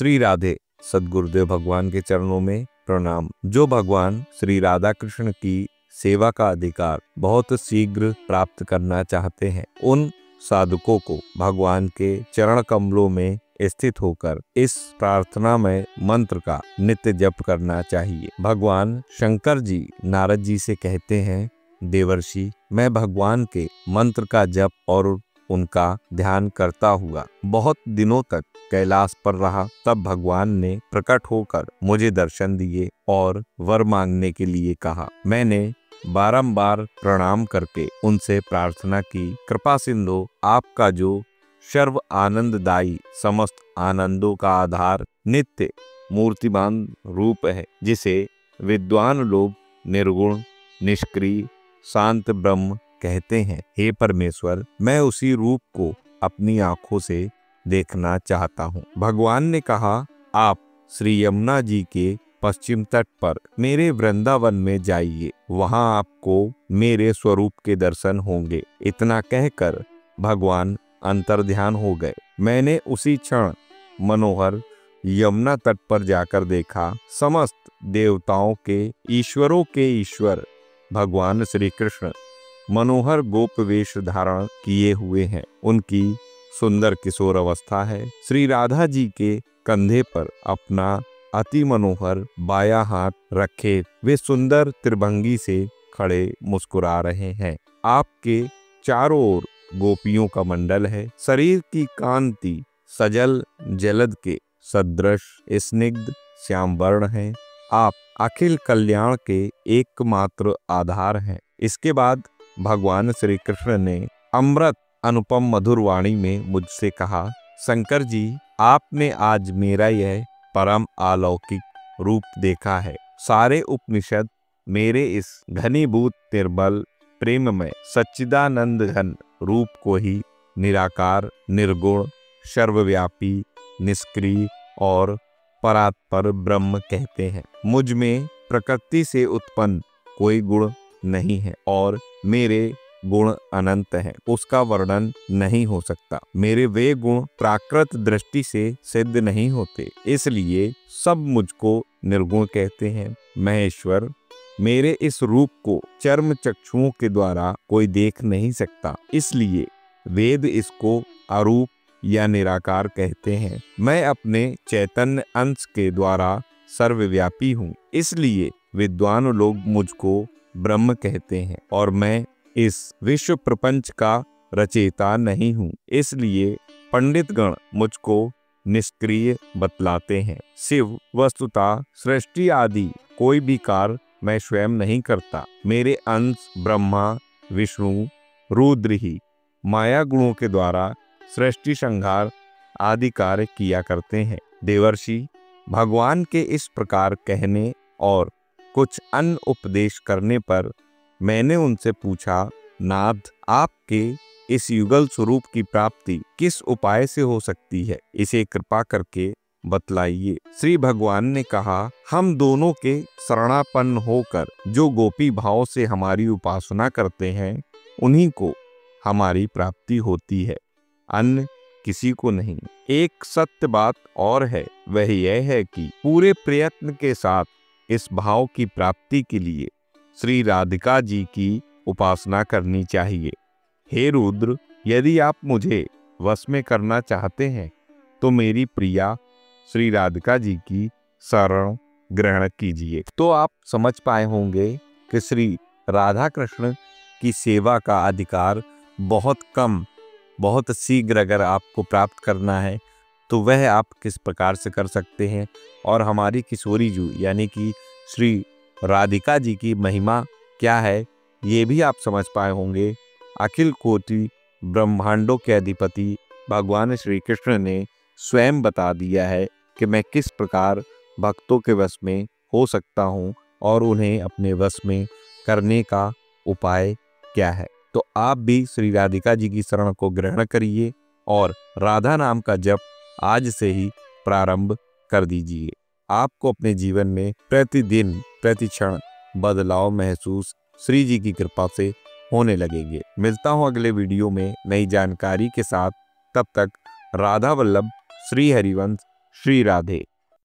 श्री राधे। सद्गुरुदेव भगवान के चरणों में प्रणाम। जो भगवान श्री राधा कृष्ण की सेवा का अधिकार बहुत शीघ्र प्राप्त करना चाहते हैं, उन साधकों को भगवान के चरण कमलों में स्थित होकर इस प्रार्थना में मंत्र का नित्य जप करना चाहिए। भगवान शंकर जी नारद जी से कहते हैं, देवर्षि, मैं भगवान के मंत्र का जप और उनका ध्यान करता हुआ बहुत दिनों तक कैलाश पर रहा। तब भगवान ने प्रकट होकर मुझे दर्शन दिए और वर मांगने के लिए कहा। मैंने बारंबार प्रणाम करके उनसे प्रार्थना की, कृपा सिंधु, आपका जो सर्व आनंददायी समस्त आनंदों का आधार नित्य मूर्तिमान रूप है, जिसे विद्वान लोग निर्गुण निष्क्रिय शांत ब्रह्म कहते हैं, हे परमेश्वर, मैं उसी रूप को अपनी आंखों से देखना चाहता हूँ। भगवान ने कहा, आप श्री यमुना जी के पश्चिम तट पर मेरे वृंदावन में जाइए, वहां आपको मेरे स्वरूप के दर्शन होंगे। इतना कहकर भगवान अंतर्ध्यान हो गए। मैंने उसी क्षण मनोहर यमुना तट पर जाकर देखा, समस्त देवताओं के ईश्वरों के ईश्वर भगवान श्री कृष्ण मनोहर गोप वेश धारण किए हुए हैं। उनकी सुंदर किशोर अवस्था है। श्री राधा जी के कंधे पर अपना अति मनोहर बायां हाथ रखे वे सुंदर त्रिभंगी से खड़े मुस्कुरा रहे हैं। आपके चारों ओर गोपियों का मंडल है। शरीर की कांति सजल जलद के सदृश स्निग्ध श्याम वर्ण है। आप अखिल कल्याण के एकमात्र आधार हैं। इसके बाद भगवान श्री कृष्ण ने अमृत अनुपम मधुर वाणी में मुझसे कहा, शंकर जी, आपने आज मेरा यह परम अलौकिक रूप देखा है। सारे उपनिषद मेरे इस घनीभूत निर्बल प्रेम में सच्चिदानंद घन रूप को ही निराकार, निर्गुण, सर्वव्यापी, निष्क्रिय और परात्पर ब्रह्म कहते हैं। मुझ में प्रकृति से उत्पन्न कोई गुण नहीं है और मेरे गुण अनंत हैं, उसका वर्णन नहीं हो सकता। मेरे वे गुण प्राकृत दृष्टि से सिद्ध नहीं होते, इसलिए सब मुझको निर्गुण कहते हैं। महेश्वर, मेरे इस रूप को चर्म चक्षुओं के द्वारा कोई देख नहीं सकता, इसलिए वेद इसको अरूप या निराकार कहते हैं। मैं अपने चैतन्य अंश के द्वारा सर्वव्यापी हूँ, इसलिए विद्वान लोग मुझको ब्रह्म कहते हैं और मैं इस विश्व प्रपंच का रचयिता नहीं हूँ, इसलिए पंडित गण मुझको निष्क्रिय बतलाते हैं। शिव, वस्तुतः सृष्टि आदि कोई भी कार्य मैं स्वयं नहीं करता। मेरे अंश ब्रह्मा, विष्णु, रुद्र ही माया गुणों के द्वारा सृष्टि संहार आदि कार्य किया करते हैं। देवर्षि, भगवान के इस प्रकार कहने और कुछ अन्य उपदेश करने पर मैंने उनसे पूछा, नाथ, आपके इस युगल स्वरूप की प्राप्ति किस उपाय से हो सकती है, इसे कृपा करके बतलाइए। श्री भगवान ने कहा, हम दोनों के शरणापन्न होकर जो गोपी भाव से हमारी उपासना करते हैं, उन्हीं को हमारी प्राप्ति होती है, अन्य किसी को नहीं। एक सत्य बात और है, वह यह है कि पूरे प्रयत्न के साथ इस भाव की प्राप्ति के लिए श्री राधिका जी की उपासना करनी चाहिए। हे रुद्र, यदि आप मुझे वश में करना चाहते हैं तो मेरी प्रिया श्री राधिका जी की शरण ग्रहण कीजिए। तो आप समझ पाए होंगे कि श्री राधा कृष्ण की सेवा का अधिकार बहुत कम, बहुत शीघ्र अगर आपको प्राप्त करना है तो वह आप किस प्रकार से कर सकते हैं, और हमारी किशोरी जू यानी कि श्री राधिका जी की महिमा क्या है, ये भी आप समझ पाए होंगे। अखिल कोटि ब्रह्मांडों के अधिपति भगवान श्री कृष्ण ने स्वयं बता दिया है कि मैं किस प्रकार भक्तों के वश में हो सकता हूँ और उन्हें अपने वश में करने का उपाय क्या है। तो आप भी श्री राधिका जी की शरण को ग्रहण करिए और राधा नाम का जप आज से ही प्रारंभ कर दीजिए। आपको अपने जीवन में प्रतिदिन प्रति क्षण बदलाव महसूस श्री जी की कृपा से होने लगेंगे। मिलता हूँ अगले वीडियो में नई जानकारी के साथ। तब तक राधा वल्लभ, श्री हरिवंश, श्री राधे।